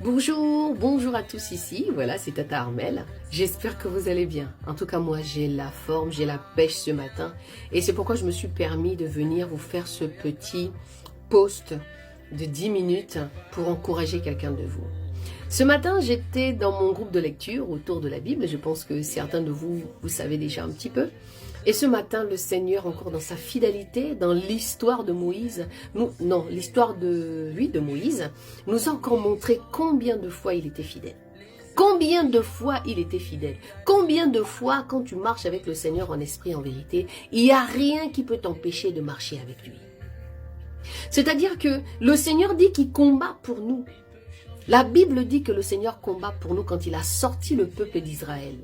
Bonjour à tous ici, voilà c'est Tata Armelle, j'espère que vous allez bien. En tout cas moi j'ai la forme, j'ai la pêche ce matin et c'est pourquoi je me suis permis de venir vous faire ce petit post de 10 minutes pour encourager quelqu'un de vous. Ce matin j'étais dans mon groupe de lecture autour de la Bible, je pense que certains de vous, vous savez déjà un petit peu. Et ce matin, le Seigneur, encore dans sa fidélité, dans l'histoire de Moïse, l'histoire de Moïse, nous a encore montré combien de fois il était fidèle. Combien de fois il était fidèle. Combien de fois, quand tu marches avec le Seigneur en esprit, en vérité, il n'y a rien qui peut t'empêcher de marcher avec lui. C'est-à-dire que le Seigneur dit qu'il combat pour nous. La Bible dit que le Seigneur combat pour nous quand il a sorti le peuple d'Israël.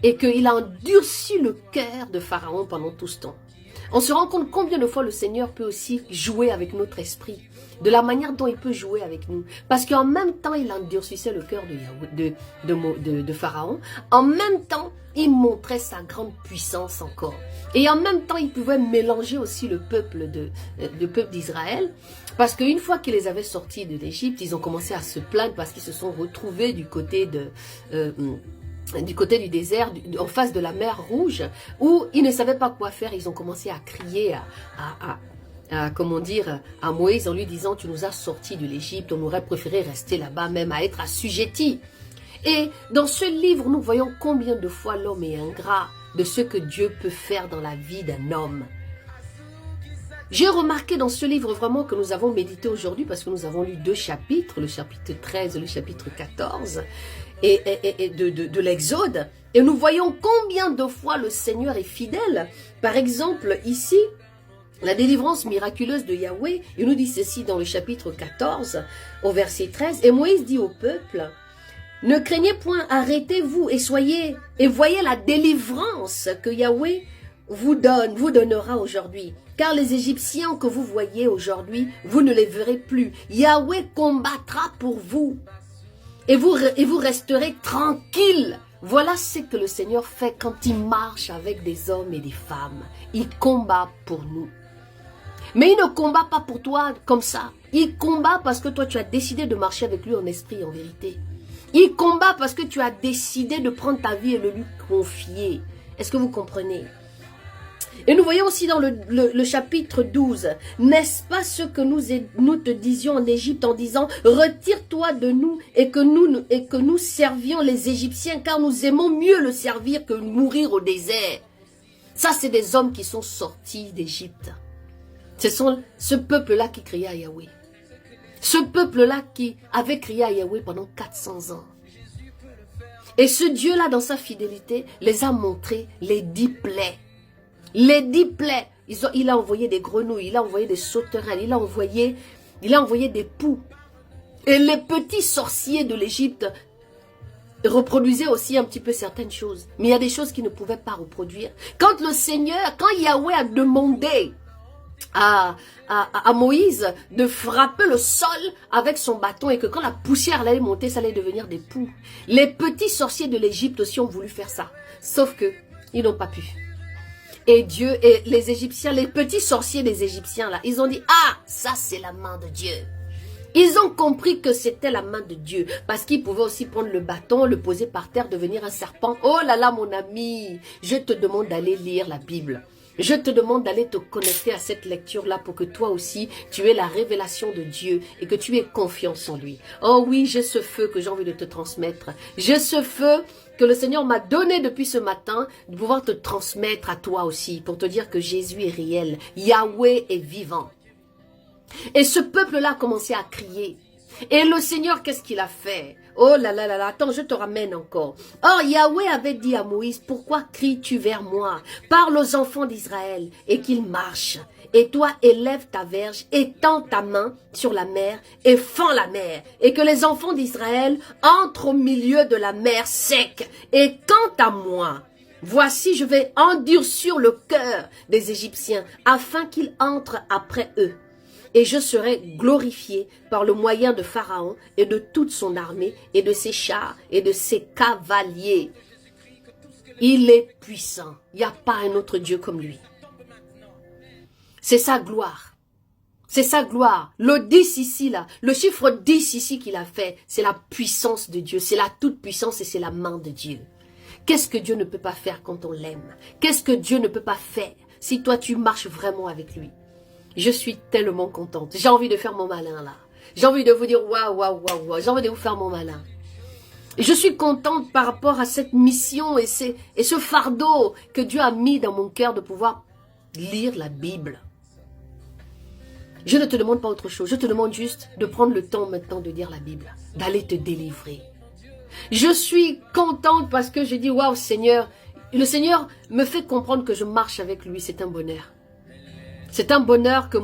Et qu'il a endurci le cœur de Pharaon pendant tout ce temps. On se rend compte combien de fois le Seigneur peut aussi jouer avec notre esprit, de la manière dont il peut jouer avec nous. Parce qu'en même temps, il endurcissait le cœur de Pharaon, en même temps, il montrait sa grande puissance encore. Et en même temps, il pouvait mélanger aussi le peuple d'Israël, parce qu'une fois qu'il les avait sortis de l'Égypte, ils ont commencé à se plaindre parce qu'ils se sont retrouvés du côté du désert, en face de la mer Rouge, où ils ne savaient pas quoi faire. Ils ont commencé à crier à Moïse en lui disant: tu nous as sortis de l'Égypte, on aurait préféré rester là-bas, même à être assujettis. Et dans ce livre, nous voyons combien de fois l'homme est ingrat de ce que Dieu peut faire dans la vie d'un homme. J'ai remarqué dans ce livre vraiment que nous avons médité aujourd'hui, parce que nous avons lu 2 chapitres, le chapitre 13 et le chapitre 14, de l'Exode, et nous voyons combien de fois le Seigneur est fidèle. Par exemple, ici, la délivrance miraculeuse de Yahweh, il nous dit ceci dans le chapitre 14, au verset 13, et Moïse dit au peuple: ne craignez point, arrêtez-vous et voyez la délivrance que Yahweh vous donnera aujourd'hui. Car les Égyptiens que vous voyez aujourd'hui, vous ne les verrez plus. Yahweh combattra pour vous. Et vous resterez tranquille. Voilà ce que le Seigneur fait quand il marche avec des hommes et des femmes. Il combat pour nous. Mais il ne combat pas pour toi comme ça. Il combat parce que toi tu as décidé de marcher avec lui en esprit, en vérité. Il combat parce que tu as décidé de prendre ta vie et de lui confier. Est-ce que vous comprenez? Et nous voyons aussi dans le chapitre 12, n'est-ce pas ce que nous te disions en Égypte en disant: retire-toi de nous et que nous servions les Égyptiens, car nous aimons mieux le servir que mourir au désert. Ça, c'est des hommes qui sont sortis d'Égypte. Ce sont ce peuple-là qui criait à Yahweh. Ce peuple-là qui avait crié à Yahweh pendant 400 ans. Et ce Dieu-là, dans sa fidélité, les a montré les 10 plaies. Les 10 plaies, il a envoyé des grenouilles, il a envoyé des sauterelles, il a envoyé des poux. Et les petits sorciers de l'Égypte reproduisaient aussi un petit peu certaines choses. Mais il y a des choses qu'ils ne pouvaient pas reproduire. Quand Yahweh a demandé à Moïse de frapper le sol avec son bâton et que quand la poussière allait monter, ça allait devenir des poux. Les petits sorciers de l'Égypte aussi ont voulu faire ça. Sauf que ils n'ont pas pu. Et Dieu et les Égyptiens, les petits sorciers des Égyptiens là, ils ont dit: ah, ça c'est la main de Dieu. Ils ont compris que c'était la main de Dieu. Parce qu'ils pouvaient aussi prendre le bâton, le poser par terre, devenir un serpent. Oh là là mon ami, je te demande d'aller lire la Bible. Je te demande d'aller te connecter à cette lecture-là pour que toi aussi, tu aies la révélation de Dieu et que tu aies confiance en lui. Oh oui, j'ai ce feu que j'ai envie de te transmettre. J'ai ce feu que le Seigneur m'a donné depuis ce matin, de pouvoir te transmettre à toi aussi, pour te dire que Jésus est réel. Yahweh est vivant. Et ce peuple-là a commencé à crier. Et le Seigneur, qu'est-ce qu'il a fait? Oh là là là là, attends, je te ramène encore. Or, Yahweh avait dit à Moïse: pourquoi cries-tu vers moi? Parle aux enfants d'Israël et qu'ils marchent. Et toi, élève ta verge, étends ta main sur la mer et fends la mer. Et que les enfants d'Israël entrent au milieu de la mer sec. Et quant à moi, voici, je vais endurcir le cœur des Égyptiens afin qu'ils entrent après eux. Et je serai glorifié par le moyen de Pharaon et de toute son armée et de ses chars et de ses cavaliers. Il est puissant. Il n'y a pas un autre Dieu comme lui. C'est sa gloire. C'est sa gloire. Le 10 ici, là, le chiffre 10 ici qu'il a fait, c'est la puissance de Dieu, c'est la toute-puissance et c'est la main de Dieu. Qu'est-ce que Dieu ne peut pas faire quand on l'aime? Qu'est-ce que Dieu ne peut pas faire si toi tu marches vraiment avec lui? Je suis tellement contente. J'ai envie de faire mon malin là. J'ai envie de vous dire waouh, waouh, waouh, waouh. J'ai envie de vous faire mon malin. Et je suis contente par rapport à cette mission et ce fardeau que Dieu a mis dans mon cœur de pouvoir lire la Bible. Je ne te demande pas autre chose. Je te demande juste de prendre le temps maintenant de lire la Bible, d'aller te délivrer. Je suis contente parce que je dis waouh Seigneur, le Seigneur me fait comprendre que je marche avec lui. C'est un bonheur. C'est un bonheur que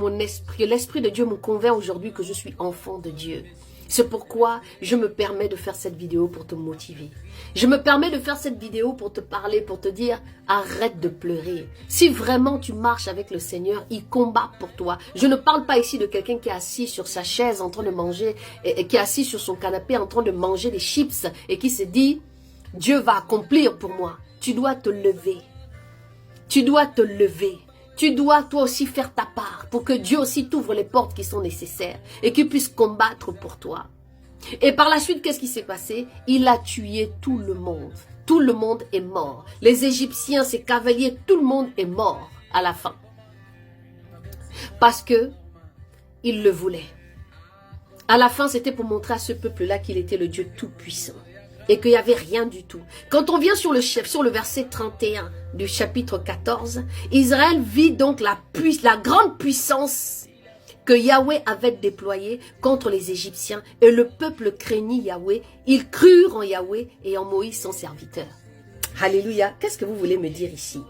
l'Esprit de Dieu me convainc aujourd'hui que je suis enfant de Dieu. C'est pourquoi je me permets de faire cette vidéo pour te motiver. Je me permets de faire cette vidéo pour te parler, pour te dire, arrête de pleurer. Si vraiment tu marches avec le Seigneur, il combat pour toi. Je ne parle pas ici de quelqu'un qui est assis sur sa chaise en train de manger, et qui est assis sur son canapé en train de manger des chips et qui se dit, Dieu va accomplir pour moi. Tu dois te lever. Tu dois te lever. Tu dois toi aussi faire ta part pour que Dieu aussi t'ouvre les portes qui sont nécessaires et qu'il puisse combattre pour toi. Et par la suite, qu'est-ce qui s'est passé? Il a tué tout le monde. Tout le monde est mort. Les Égyptiens, ses cavaliers, tout le monde est mort à la fin. Parce que il le voulait. À la fin, c'était pour montrer à ce peuple-là qu'il était le Dieu tout-puissant. Et qu'il n'y avait rien du tout. Quand on vient sur le verset 31 du chapitre 14, Israël vit donc la grande puissance que Yahweh avait déployée contre les Égyptiens. Et le peuple craignit Yahweh. Ils crurent en Yahweh et en Moïse son serviteur. Alléluia. Qu'est-ce que vous voulez me dire ici?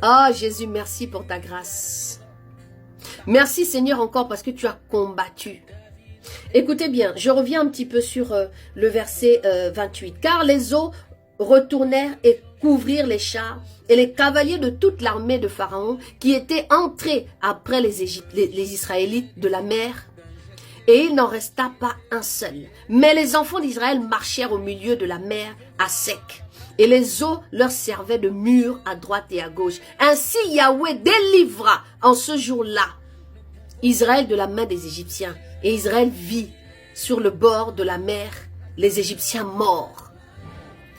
Ah Jésus, merci pour ta grâce. Merci Seigneur encore parce que tu as combattu. Écoutez bien, je reviens un petit peu sur le verset 28. Car les eaux retournèrent et couvrirent les chars et les cavaliers de toute l'armée de Pharaon qui étaient entrés après les Israélites de la mer. Et il n'en resta pas un seul. Mais les enfants d'Israël marchèrent au milieu de la mer à sec. Et les eaux leur servaient de mur à droite et à gauche. Ainsi Yahweh délivra en ce jour-là Israël de la main des Égyptiens. Et Israël vit sur le bord de la mer les Égyptiens morts.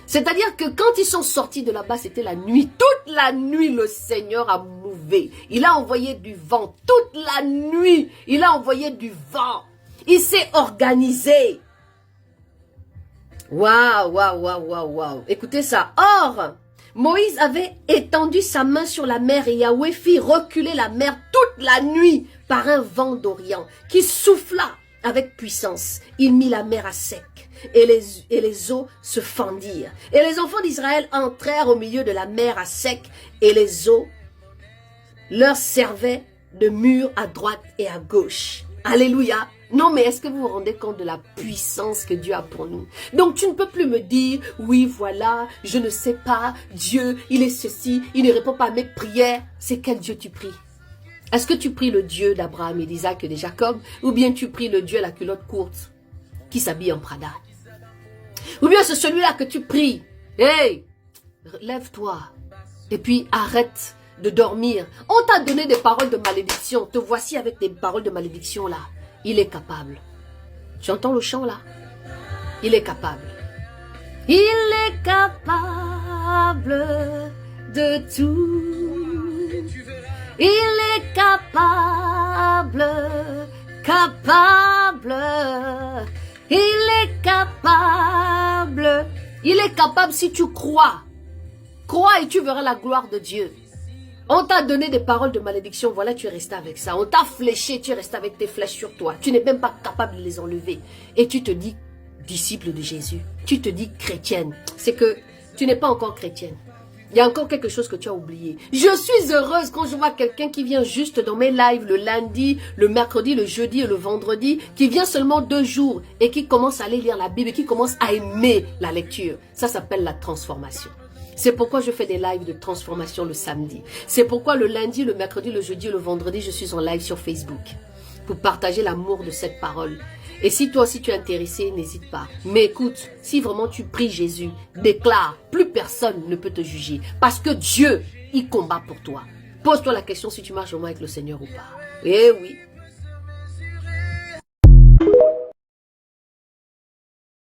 C'est-à-dire que quand ils sont sortis de là-bas, c'était la nuit. Toute la nuit, le Seigneur a mouvé. Il a envoyé du vent. Toute la nuit, il a envoyé du vent. Il s'est organisé. Waouh, waouh, waouh, waouh, waouh. Écoutez ça. Or, Moïse avait étendu sa main sur la mer et Yahweh fit reculer la mer toute la nuit par un vent d'Orient qui souffla avec puissance. Il mit la mer à sec et les eaux se fendirent. Et les enfants d'Israël entrèrent au milieu de la mer à sec et les eaux leur servaient de mur à droite et à gauche. Alléluia. Non, mais est-ce que vous vous rendez compte de la puissance que Dieu a pour nous? Donc, tu ne peux plus me dire, oui, voilà, je ne sais pas, Dieu, il est ceci, il ne répond pas à mes prières. C'est quel Dieu tu pries? Est-ce que tu pries le Dieu d'Abraham et d'Isaac et de Jacob? Ou bien tu pries le Dieu à la culotte courte qui s'habille en Prada? Ou bien c'est celui-là que tu pries? Hey, lève-toi et puis arrête de dormir. On t'a donné des paroles de malédiction. Te voici avec des paroles de malédiction là. Il est capable. Tu entends le chant là? Il est capable. Il est capable de tout. Il est capable. Il est capable. Il est capable si tu crois. Crois et tu verras la gloire de Dieu. On t'a donné des paroles de malédiction, voilà, tu es resté avec ça. On t'a fléché, tu es resté avec tes flèches sur toi. Tu n'es même pas capable de les enlever. Et tu te dis disciple de Jésus. Tu te dis chrétienne. C'est que tu n'es pas encore chrétienne. Il y a encore quelque chose que tu as oublié. Je suis heureuse quand je vois quelqu'un qui vient juste dans mes lives le lundi, le mercredi, le jeudi et le vendredi, qui vient seulement 2 jours et qui commence à aller lire la Bible et qui commence à aimer la lecture. Ça s'appelle la transformation. C'est pourquoi je fais des lives de transformation le samedi. C'est pourquoi le lundi, le mercredi, le jeudi et le vendredi, je suis en live sur Facebook pour partager l'amour de cette parole. Et si toi aussi tu es intéressé, n'hésite pas. Mais écoute, si vraiment tu pries Jésus, déclare, plus personne ne peut te juger. Parce que Dieu, il combat pour toi. Pose-toi la question si tu marches vraiment avec le Seigneur ou pas. Eh oui.